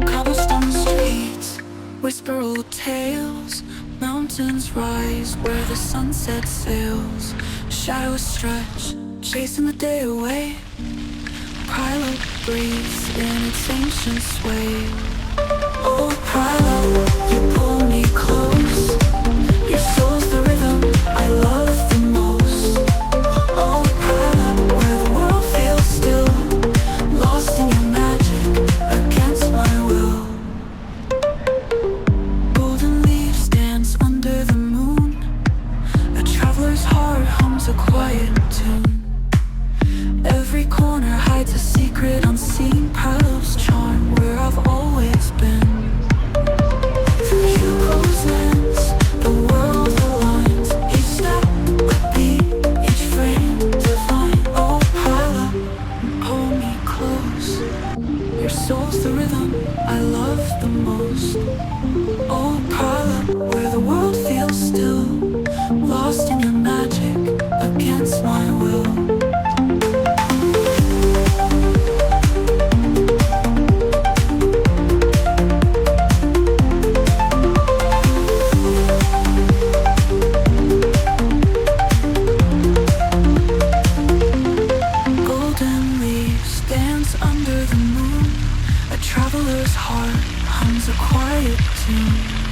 Cobblestone streets whisper old tales. Mountains rise where the sunset sails. Shadows stretch, chasing the day away. Prilep breathes in its ancient sway. Oh, Prilep, you pull me close. Your soul's the rhythm I love the most. Oh, Prilep, where the world feels still, lost in your magic, against my will. Golden leaves dance under the moon. A traveler's heart hums a quiet tune. Every corner hides a secret unseen. Prilep's charm, where I've always been. Through Hugo's lens, the world aligns. Each step a beat, each frame divine. Oh, Prilep, pull me close. Your soul's the rhythm I love the most. Oh, Prilep, where the world feels still, lost in your magic, against my will.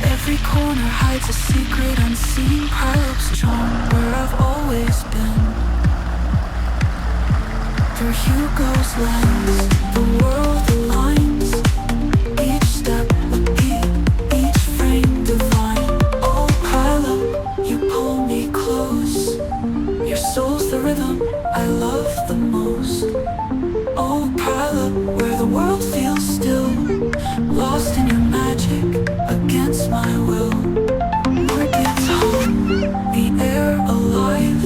Every corner hides a secret unseen. Prilep's charm, where I've always been. Through Hugo's lens, the world aligns. Each step a beat, each frame divine. Oh, Prilep, you pull me close. Your soul's the rhythm I love the most. Oh, Prilep, where the world feels still, lost in your magic, against my will. Markets hum, the air alive.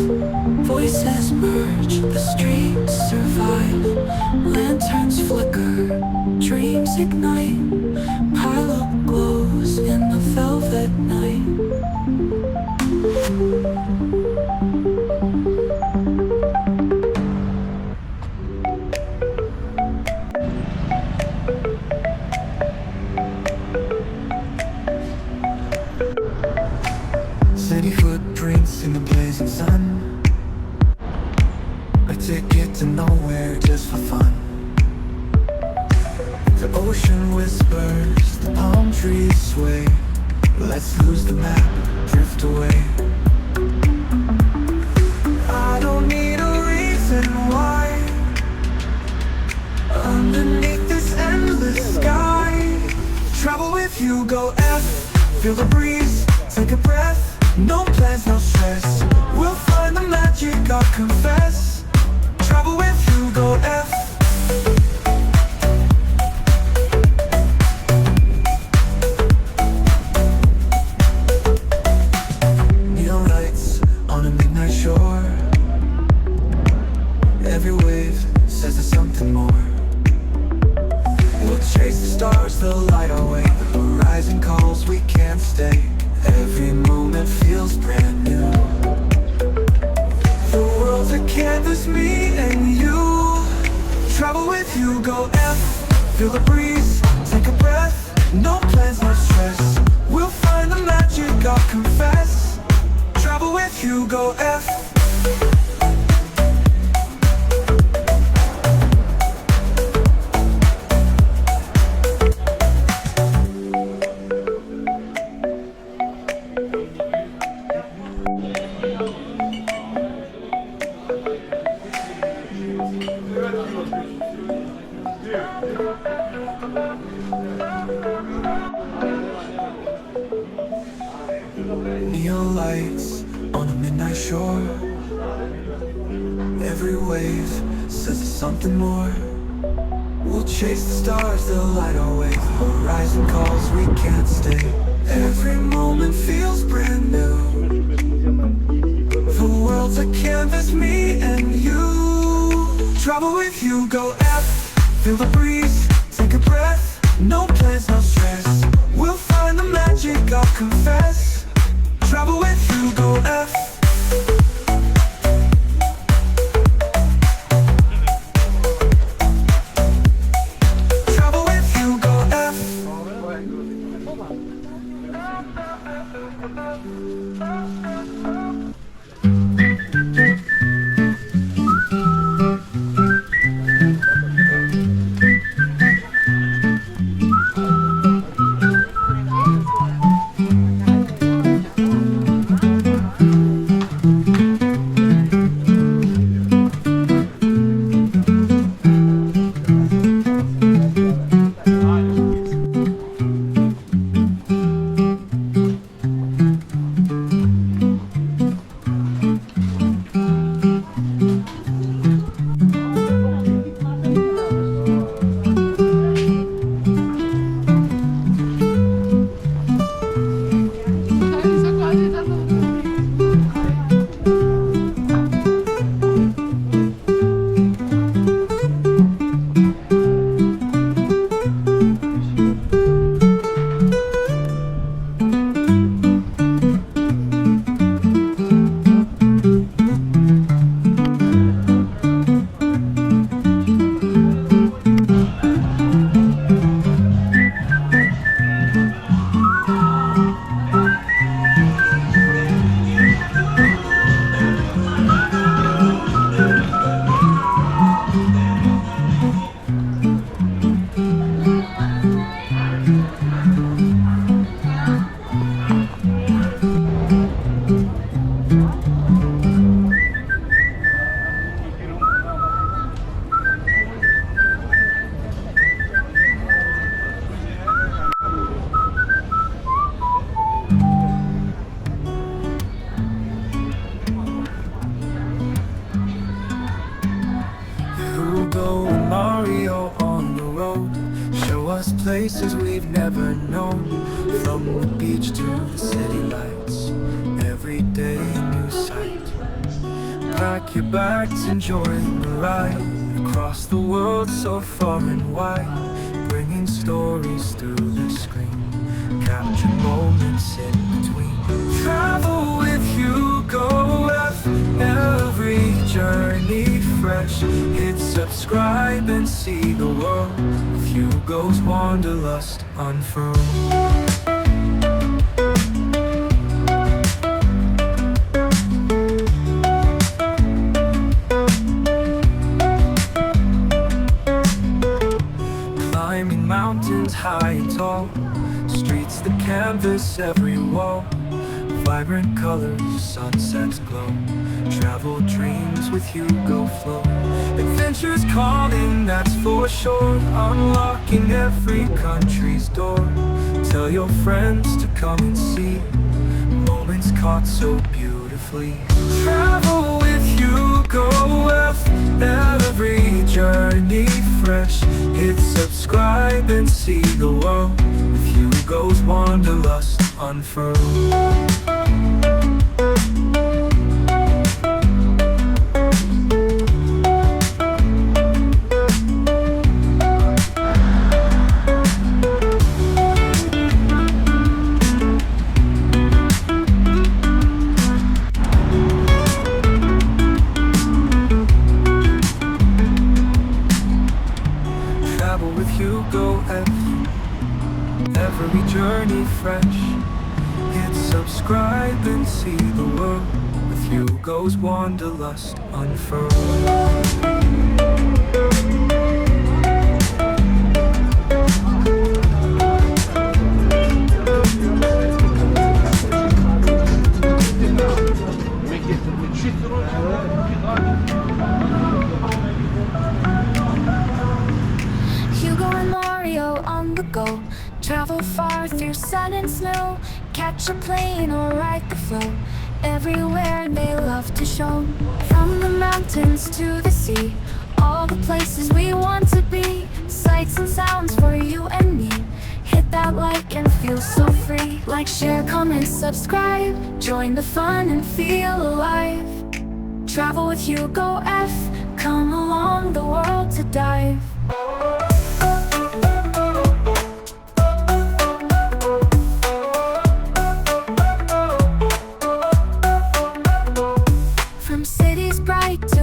Voices merge, the streets survive. Lanterns flicker, dreams ignite. Prilep glows in the velvet night. City footprints in the blazing sun. A ticket to nowhere just for fun. The ocean whispers, the palm trees sway. Let's lose the map, drift away. I don't need a reason why. Underneath this endless sky, travel with you, go F. Feel the breeze, take a breath. No plans, no stress. We'll find the magic, I'll confess. Travel with you, go F. Neon lights on a midnight shore. Every wave says there's something more. We'll chase the stars, they'll light our way. The horizon calls, we can't stay. Every moment feels brand new. The world's a canvas, me and you. Travel with you, go F. Feel the breeze, take a breath. No plans, no stress. We'll find the magic, I'll confess. Travel with you, go F. Neon lights on a midnight shore. Every wave says there's something more. We'll chase the stars, they'll light our way. The horizon calls, we can't stay. Every moment feels brand new. The world's a canvas, me and you. Travel with you, go F. Feel the breeze, take a breath. No plans, no stress. We'll find the magic, I'll confess. Travel with you, go F. us places we've never known. From the beach to the city lights, every day a new sight. Pack your bags, enjoy the ride across the world so far and wide, bringing stories through the screen, capture moments in between. Travel with Hugo F, every journey fresh. Hit subscribe and see the world with Hugo's wanderlust unfurled. Mountains high and tall, streets that canvas every wall. Vibrant colors, sunsets glow, travel dreams with Hugo flow. Adventures calling, that's for sure, unlocking every country's door. Tell your friends to come and see moments caught so beautifully. Travel with Hugo F, every journey fresh. Hit subscribe and see the world with Hugo's wanderlust unfurled. With Hugo F, every journey fresh. Hit subscribe and see the world with Hugo's wanderlust unfurled. On the go, travel far through sun and snow, catch a plane or ride the flow. Everywhere they love to show, from the mountains to the sea, all the places we want to be. Sights and sounds for you and me. Hit that like and feel so free. Like, share, comment, subscribe, join the fun and feel alive. Travel with Hugo F, come along the world to dive.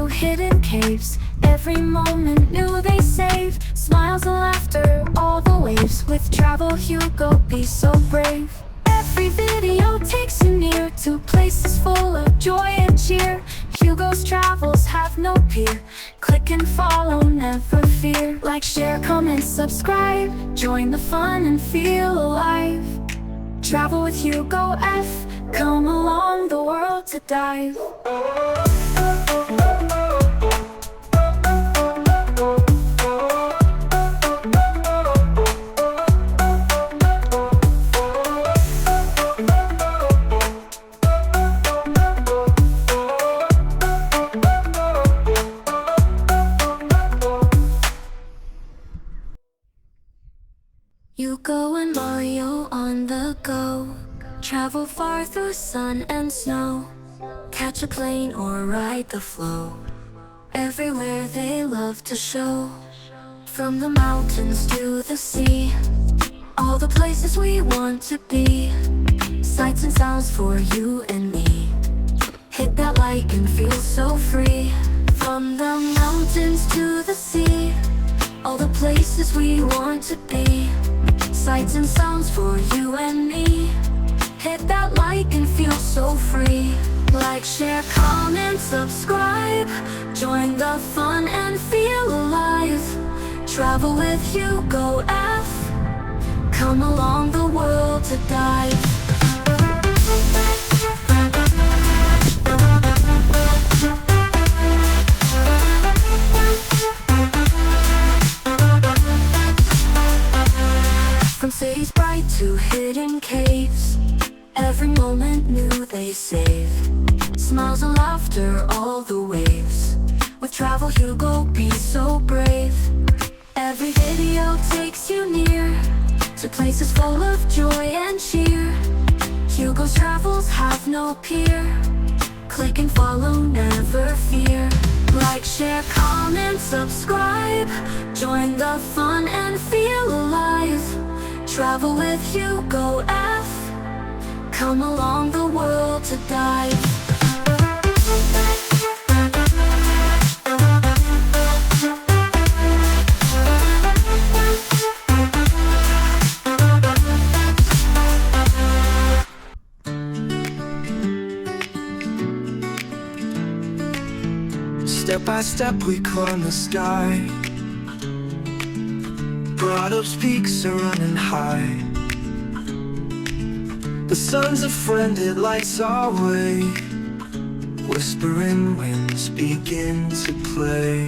Hidden caves, every moment new they save. Smiles and laughter, all the waves. With travel Hugo, be so brave. Every video takes you near to places full of joy and cheer. Hugo's travels have no peer. Click and follow, never fear. Like, share, comment, subscribe, join the fun and feel alive. Travel with Hugo F, come along the world to dive. Hugo and Mario on the go, travel far through sun and snow, catch a plane or ride the flow. Everywhere they love to show, from the mountains to the sea, all the places we want to be. Sights and sounds for you and me. Hit that like and feel so free. From the mountains to the sea, all the places we want to be. Sights and sounds for you and me. Hit that like and feel so free. Like, share, comment, subscribe, join the fun and feel alive. Travel with Hugo F, come along the world to dive. From cities bright to hidden caves, every moment new they save. Smiles and laughter, all the waves. With travel Hugo, be so brave. Every video takes you near to places full of joy and cheer. Hugo's travels have no peer. Click and follow, never fear. Like, share, comment, subscribe. Join the fun and feel alive. Travel with Hugo F. Come along the world to dive. Step by step we climb the sky. Broad Oaks peaks are running high. The sun's a friend, it lights our way. Whispering winds begin to play.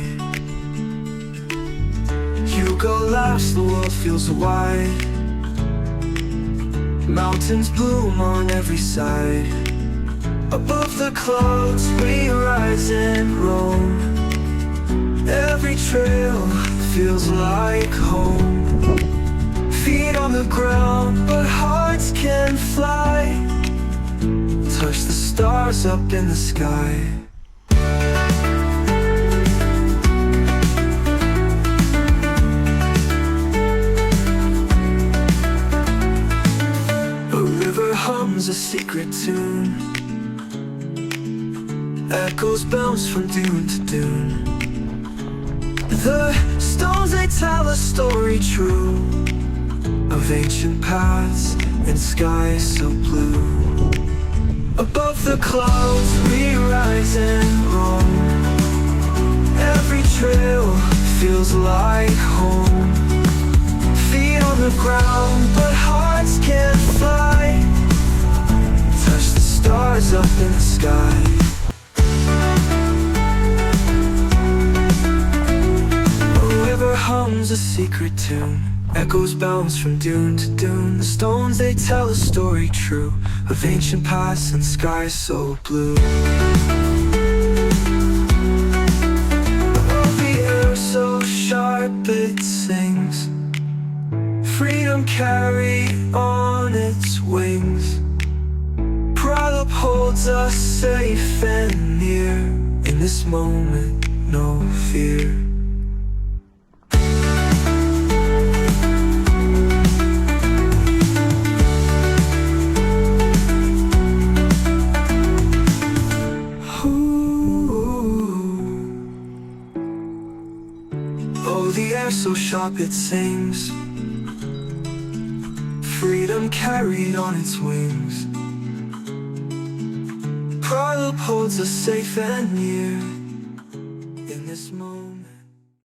Hugo laughs, the world feels wide. Mountains bloom on every side. Above the clouds we rise and roam. Every trail feels like home. Feet on the ground, but hearts can fly. Touch the stars up in the sky. A river hums a secret tune. Echoes bounce from dune to dune. The stones, they tell a story true of ancient paths and skies so blue. Above the clouds we rise and roam. Every trail feels like home. Feet on the ground, but hearts can't fly. Touch the stars up in the sky. Hums a secret tune. Echoes bounce from dune to dune. The stones, they tell a story true of ancient past and skies so blue. Above the air so sharp it sings. Freedom carried on its wings. Prilep holds us safe and near. In this moment, no fear. The air so sharp it sings. Freedom carried on its wings. Prilep holds us safe and near. In this moment